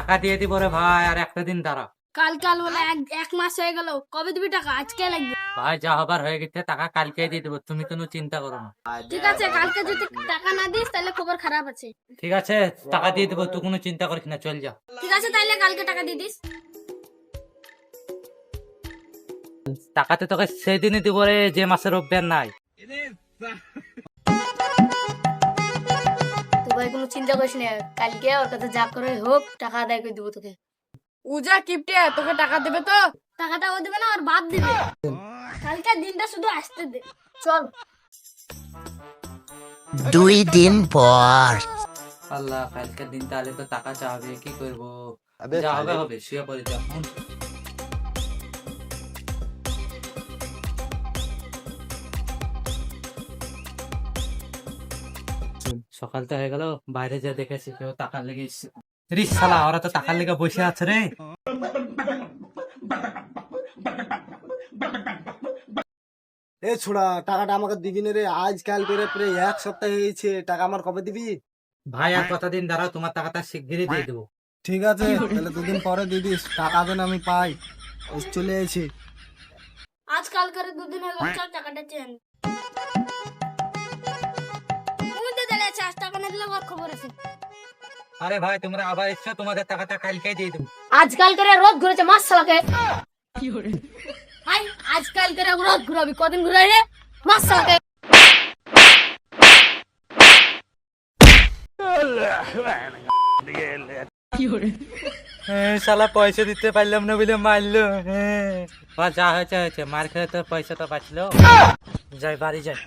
টাকা দিয়ে দিব রে ভাই, আর একটা দিন দাঁড়া। কাল বলে এক মাস হয়ে গেল, কবে দিবি টাকা? আজকে লাগবে। ভাই যা হবার হয়ে গেছে, টাকা কালকে দিয়ে দেবো, তুমি কোনো চিন্তা করো না। ঠিক আছে, কালকে যদি টাকা না দিস তাহলে খবর খারাপ আছে। ঠিক আছে, টাকা দিয়ে দেবো, তুই কোনো চিন্তা করিস না, চল যা। ঠিক আছে, তাহলে কালকে টাকা দিয়ে দিস। টাকাতে তোকে সেদিনই দিব রে, যে মাসের রোববার নাই। তো ভাই কোনো চিন্তা করিস না, কালকে ওর কাছে যা করে হোক টাকা আদায় করে দিব তোকে। উজা কিপটে তোকে টাকা দেবে তো? টাকাটা ও দেবে না, ওর বাপ দিবে। কালকে দিনটা শুধু আসতে দে, চল। 2 দিন পর। আল্লাহ, কালকের দিন তাহলে তো টাকা চাবে, কি করবো? যা হবে হবে, শুয়ে পড়ে যা। সকাল তো হয়ে গেল, বাইরে যা দেখেছি কেউ টাকার লেগে রিস শালা, ওরা তো টাকার লেগে বসে আছে রে। এ ছোড়া, টাকাটা আমাকে দিবি না রে? আজকাল করে প্রায় 1 সপ্তাহ হয়েছে, টাকা আমার কবে দিবি? ভাই আর কতদিন দাঁড়াও, তোমার টাকাটা শিগগিরই দিয়ে দেবো। ঠিক আছে, তাহলে 2 দিন পরে দিয়ে দিস, টাকা যেন আমি পাই। চলে এসেছি। আজকাল করে দুদিন হয়ে গেল, চল টাকাটা চেন। তুমি তো চলে আসে, আজ টাকা না দিলে ওর খবর আছে। আরে ভাই, তোমরা আবার এসছো, তোমাদের টাকাটা কালকেই দিয়ে দেবো। আজকাল করে রোদ ঘুরেছে মাস সালাকে। ভাই আজকাল করে রোদ ঘুরাবি, কদিন ঘুরাই রে? মাস সালাকে। শালা পয়সা দিতে পারলাম না বলে মারলো। যা হয়েছে হয়েছে, মার খেয়ে তো পয়সা তো বাঁচলো। যাই বাড়ি যাই।